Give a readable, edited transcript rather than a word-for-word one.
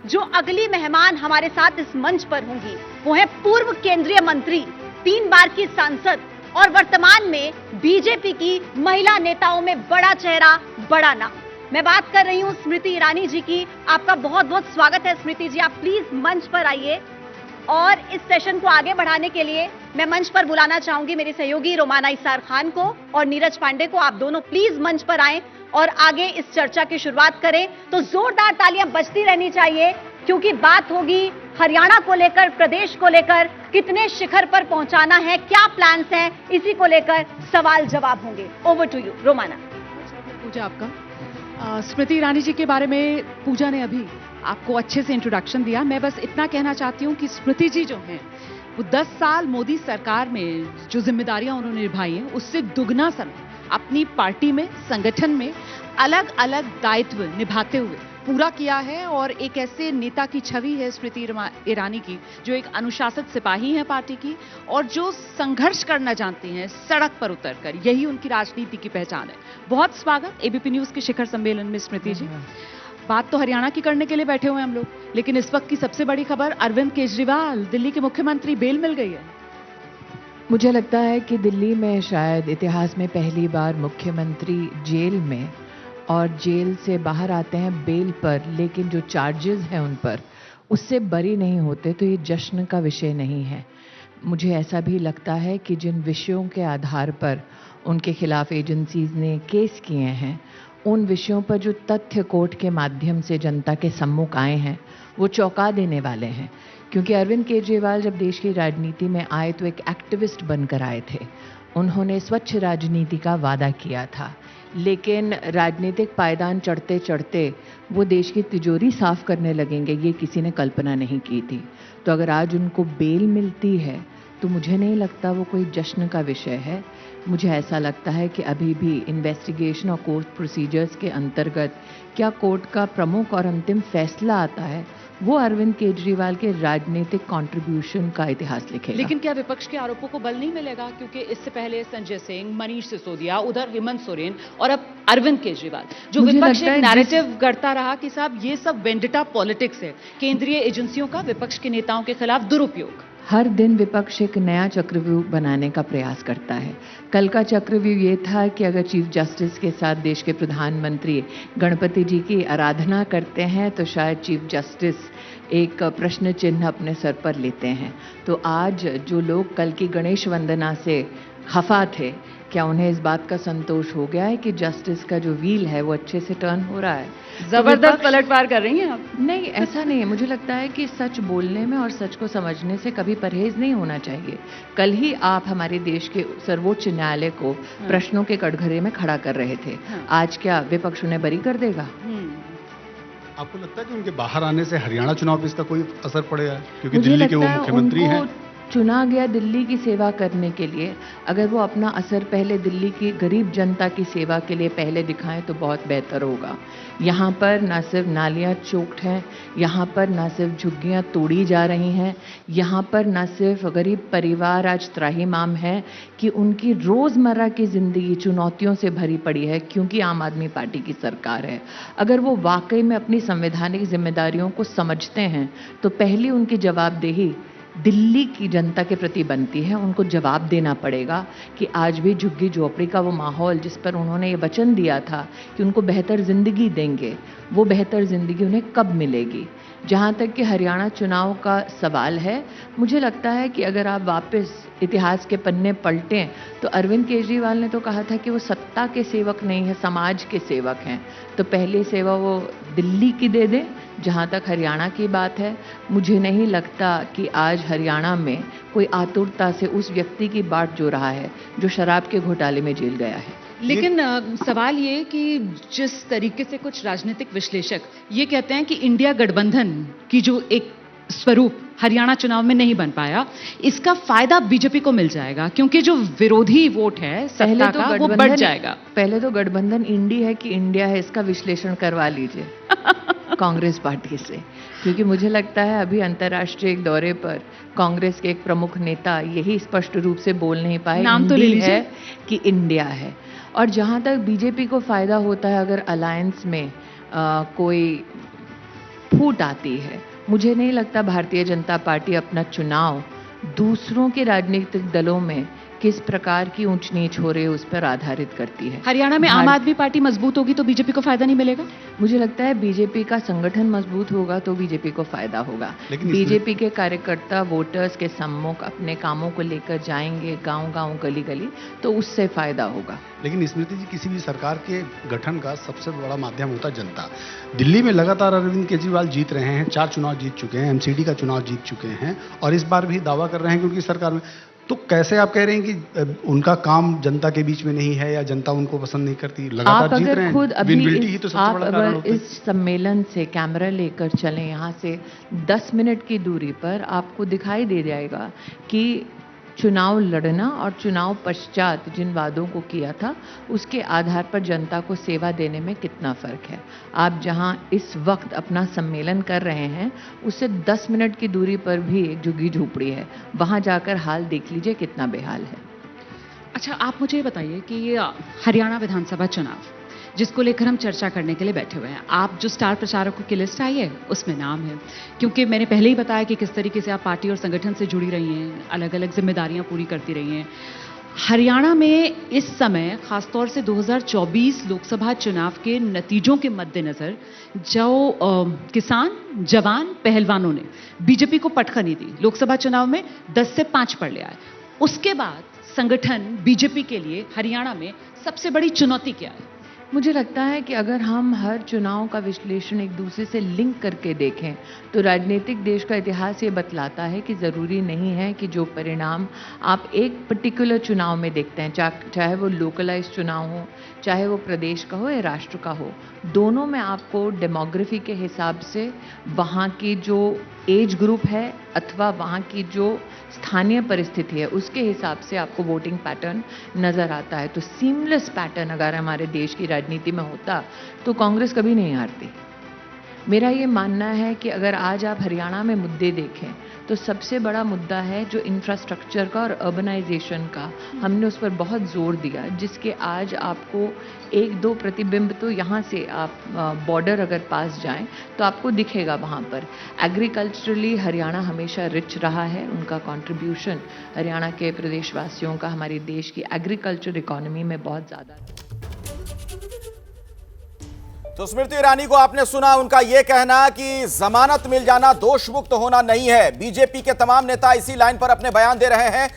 जो अगली मेहमान हमारे साथ इस मंच पर होंगी वो है पूर्व केंद्रीय मंत्री, 3 बार की सांसद और वर्तमान में बीजेपी की महिला नेताओं में बड़ा चेहरा, बड़ा नाम। मैं बात कर रही हूं स्मृति ईरानी जी की। आपका बहुत बहुत स्वागत है स्मृति जी, आप प्लीज मंच पर आइए। और इस सेशन को आगे बढ़ाने के लिए मैं मंच पर बुलाना चाहूंगी मेरे सहयोगी रोमाना इसार खान को और नीरज पांडे को। आप दोनों प्लीज मंच पर आएं और आगे इस चर्चा की शुरुआत करें। तो जोरदार तालियां बजती रहनी चाहिए क्योंकि बात होगी हरियाणा को लेकर, प्रदेश को लेकर, कितने शिखर पर पहुंचाना है, क्या प्लान्स हैं, इसी को लेकर सवाल जवाब होंगे। Over to you Romana. Pooja, आपका स्मृति ईरानी जी के बारे में पूजा ने अभी आपको अच्छे से इंट्रोडक्शन दिया। मैं बस इतना कहना चाहती हूं कि स्मृति जी जो हैं वो 10 साल मोदी सरकार में जो जिम्मेदारियां उन्होंने निभाई हैं उससे दुगना समय अपनी पार्टी में, संगठन में अलग अलग दायित्व निभाते हुए पूरा किया है। और एक ऐसे नेता की छवि है स्मृति ईरानी की जो एक अनुशासित सिपाही हैं पार्टी की और जो संघर्ष करना जानते हैं सड़क पर उतरकर। यही उनकी राजनीति की पहचान है। बहुत स्वागत एबीपी न्यूज के शिखर सम्मेलन में स्मृति जी। बात तो हरियाणा की करने के लिए बैठे हुए हैं हम लोग, लेकिन इस वक्त की सबसे बड़ी खबर, अरविंद केजरीवाल दिल्ली के मुख्यमंत्री, बेल मिल गई है। मुझे लगता है कि दिल्ली में शायद इतिहास में पहली बार मुख्यमंत्री जेल में और जेल से बाहर आते हैं बेल पर, लेकिन जो चार्जेस हैं उन पर उससे बरी नहीं होते, तो ये जश्न का विषय नहीं है। मुझे ऐसा भी लगता है कि जिन विषयों के आधार पर उनके खिलाफ एजेंसीज ने केस किए हैं उन विषयों पर जो तथ्य कोर्ट के माध्यम से जनता के सम्मुख आए हैं वो चौंका देने वाले हैं। क्योंकि अरविंद केजरीवाल जब देश की राजनीति में आए तो एक एक्टिविस्ट बनकर आए थे। उन्होंने स्वच्छ राजनीति का वादा किया था, लेकिन राजनीतिक पायदान चढ़ते चढ़ते वो देश की तिजोरी साफ करने लगेंगे, ये किसी ने कल्पना नहीं की थी। तो अगर आज उनको बेल मिलती है तो मुझे नहीं लगता वो कोई जश्न का विषय है। मुझे ऐसा लगता है कि अभी भी इन्वेस्टिगेशन और कोर्ट प्रोसीजर्स के अंतर्गत क्या कोर्ट का प्रमुख और अंतिम फैसला आता है वो अरविंद केजरीवाल के राजनीतिक कंट्रीब्यूशन का इतिहास लिखेगा। लेकिन क्या विपक्ष के आरोपों को बल नहीं मिलेगा? क्योंकि इससे पहले संजय सिंह, मनीष सिसोदिया, उधर हेमंत सोरेन और अब अरविंद केजरीवाल, जो विपक्ष एक नैरेटिव गढ़ता रहा कि साहब ये सब वेंडिटा पॉलिटिक्स है, केंद्रीय एजेंसियों का विपक्ष के नेताओं के खिलाफ दुरुपयोग। हर दिन विपक्ष एक नया चक्रव्यूह बनाने का प्रयास करता है। कल का चक्रव्यूह ये था कि अगर चीफ जस्टिस के साथ देश के प्रधानमंत्री गणपति जी की आराधना करते हैं तो शायद चीफ जस्टिस एक प्रश्न चिन्ह अपने सर पर लेते हैं। तो आज जो लोग कल की गणेश वंदना से खफा थे, क्या उन्हें इस बात का संतोष हो गया है कि जस्टिस का जो व्हील है वो अच्छे से टर्न हो रहा है? जबरदस्त पलटवार कर रही हैं आप। नहीं, ऐसा नहीं है। मुझे लगता है कि सच बोलने में और सच को समझने से कभी परहेज नहीं होना चाहिए। कल ही आप हमारे देश के सर्वोच्च न्यायालय को प्रश्नों के कटघरे में खड़ा कर रहे थे। आज क्या विपक्ष उन्हें बरी कर देगा? आपको लगता है कि उनके बाहर आने से हरियाणा चुनाव पर इसका कोई असर पड़ेगा? क्योंकि दिल्ली के वो मुख्यमंत्री हैं। चुना गया दिल्ली की सेवा करने के लिए, अगर वो अपना असर पहले दिल्ली की गरीब जनता की सेवा के लिए पहले दिखाएं तो बहुत बेहतर होगा। यहाँ पर ना सिर्फ नालियाँ चोक्ड हैं, यहाँ पर ना सिर्फ झुग्गियाँ तोड़ी जा रही हैं, यहाँ पर ना सिर्फ गरीब परिवार आज त्राहिमाम है कि उनकी रोज़मर्रा की ज़िंदगी चुनौतियों से भरी पड़ी है क्योंकि आम आदमी पार्टी की सरकार है। अगर वो वाकई में अपनी संवैधानिक जिम्मेदारियों को समझते हैं तो पहली उनकी जवाबदेही दिल्ली की जनता के प्रति बनती है। उनको जवाब देना पड़ेगा कि आज भी झुग्गी झोपड़ी का वो माहौल जिस पर उन्होंने ये वचन दिया था कि उनको बेहतर ज़िंदगी देंगे, वो बेहतर ज़िंदगी उन्हें कब मिलेगी। जहाँ तक कि हरियाणा चुनाव का सवाल है, मुझे लगता है कि अगर आप वापस इतिहास के पन्ने पलटें तो अरविंद केजरीवाल ने तो कहा था कि वो सत्ता के सेवक नहीं है, समाज के सेवक हैं। तो पहली सेवा वो दिल्ली की दे दें। जहाँ तक हरियाणा की बात है, मुझे नहीं लगता कि आज हरियाणा में कोई आतुरता से उस व्यक्ति की बाट जो रहा है जो शराब के घोटाले में जेल गया है। लेकिन सवाल ये कि जिस तरीके से कुछ राजनीतिक विश्लेषक ये कहते हैं कि इंडिया गठबंधन की जो एक स्वरूप हरियाणा चुनाव में नहीं बन पाया, इसका फायदा बीजेपी को मिल जाएगा क्योंकि जो विरोधी वोट है सत्ता का वो बढ़ जाएगा। पहले तो गठबंधन इंडी है कि इंडिया है, इसका विश्लेषण करवा लीजिए कांग्रेस पार्टी से, क्योंकि मुझे लगता है अभी अंतर्राष्ट्रीय दौरे पर कांग्रेस के एक प्रमुख नेता यही स्पष्ट रूप से बोल नहीं पाए, नाम तो ले लीजिए, है कि इंडिया है। और जहां तक बीजेपी को फायदा होता है अगर अलायंस में कोई फूट आती है। मुझे नहीं लगता भारतीय जनता पार्टी अपना चुनाव दूसरों के राजनीतिक दलों में किस प्रकार की ऊंच नीच हो रही है उस पर आधारित करती है। हरियाणा में आम आदमी पार्टी मजबूत होगी तो बीजेपी को फायदा नहीं मिलेगा? मुझे लगता है बीजेपी का संगठन मजबूत होगा तो बीजेपी को फायदा होगा। बीजेपी के कार्यकर्ता वोटर्स के सम्मुख अपने कामों को लेकर जाएंगे गांव-गांव, गली-गली, तो उससे फायदा होगा। लेकिन स्मृति जी, किसी भी सरकार के गठन का सबसे बड़ा माध्यम होता है जनता। दिल्ली में लगातार अरविंद केजरीवाल जीत रहे हैं, 4 चुनाव जीत चुके हैं, एमसीडी का चुनाव जीत चुके हैं और इस बार भी दावा कर रहे हैं क्योंकि सरकार में। तो कैसे आप कह रहे हैं कि उनका काम जनता के बीच में नहीं है या जनता उनको पसंद नहीं करती? लगातार जीत रहे हैं। खुद अभी विनबिलिटी ही तो सबसे बड़ा कारण होता है। इस सम्मेलन से कैमरा लेकर चलें यहाँ से 10 मिनट की दूरी पर, आपको दिखाई दे जाएगा कि चुनाव लड़ना और चुनाव पश्चात जिन वादों को किया था उसके आधार पर जनता को सेवा देने में कितना फर्क है। आप जहां इस वक्त अपना सम्मेलन कर रहे हैं उससे 10 मिनट की दूरी पर भी एक झुग्गी झोपड़ी है, वहां जाकर हाल देख लीजिए कितना बेहाल है। अच्छा, आप मुझे बताइए कि ये हरियाणा विधानसभा चुनाव जिसको लेकर हम चर्चा करने के लिए बैठे हुए हैं, आप जो स्टार प्रचारकों की लिस्ट आई है उसमें नाम है, क्योंकि मैंने पहले ही बताया कि किस तरीके से आप पार्टी और संगठन से जुड़ी रही हैं, अलग अलग जिम्मेदारियां पूरी करती रही हैं। हरियाणा में इस समय खासतौर से 2024 लोकसभा चुनाव के नतीजों के मद्देनजर जो किसान जवान पहलवानों ने बीजेपी को पटखनी दी, लोकसभा चुनाव में 10 से 5 पर ले आए। उसके बाद संगठन बीजेपी के लिए हरियाणा में सबसे बड़ी चुनौती क्या है? मुझे लगता है कि अगर हम हर चुनाव का विश्लेषण एक दूसरे से लिंक करके देखें तो राजनीतिक देश का इतिहास ये बतलाता है कि ज़रूरी नहीं है कि जो परिणाम आप एक पर्टिकुलर चुनाव में देखते हैं, चाहे वो लोकलाइज चुनाव हो, चाहे वो प्रदेश का हो या राष्ट्र का हो, दोनों में आपको डेमोग्राफी के हिसाब से वहाँ की जो एज ग्रुप है अथवा वहाँ की जो स्थानीय परिस्थिति है उसके हिसाब से आपको वोटिंग पैटर्न नज़र आता है। तो सीमलेस पैटर्न अगर हमारे देश की राजनीति में होता तो कांग्रेस कभी नहीं हारती। मेरा ये मानना है कि अगर आज आप हरियाणा में मुद्दे देखें तो सबसे बड़ा मुद्दा है जो इंफ्रास्ट्रक्चर का और अर्बनाइजेशन का। हमने उस पर बहुत जोर दिया, जिसके आज आपको 1-2 प्रतिबिंब तो यहाँ से आप बॉर्डर अगर पास जाएं तो आपको दिखेगा वहाँ पर। एग्रीकल्चरली हरियाणा हमेशा रिच रहा है, उनका कंट्रीब्यूशन हरियाणा के प्रदेशवासियों का हमारे देश की एग्रीकल्चर इकोनॉमी में बहुत ज़्यादा है। तो स्मृति ईरानी को आपने सुना, उनका यह कहना कि जमानत मिल जाना दोष मुक्त होना नहीं है। बीजेपी के तमाम नेता इसी लाइन पर अपने बयान दे रहे हैं।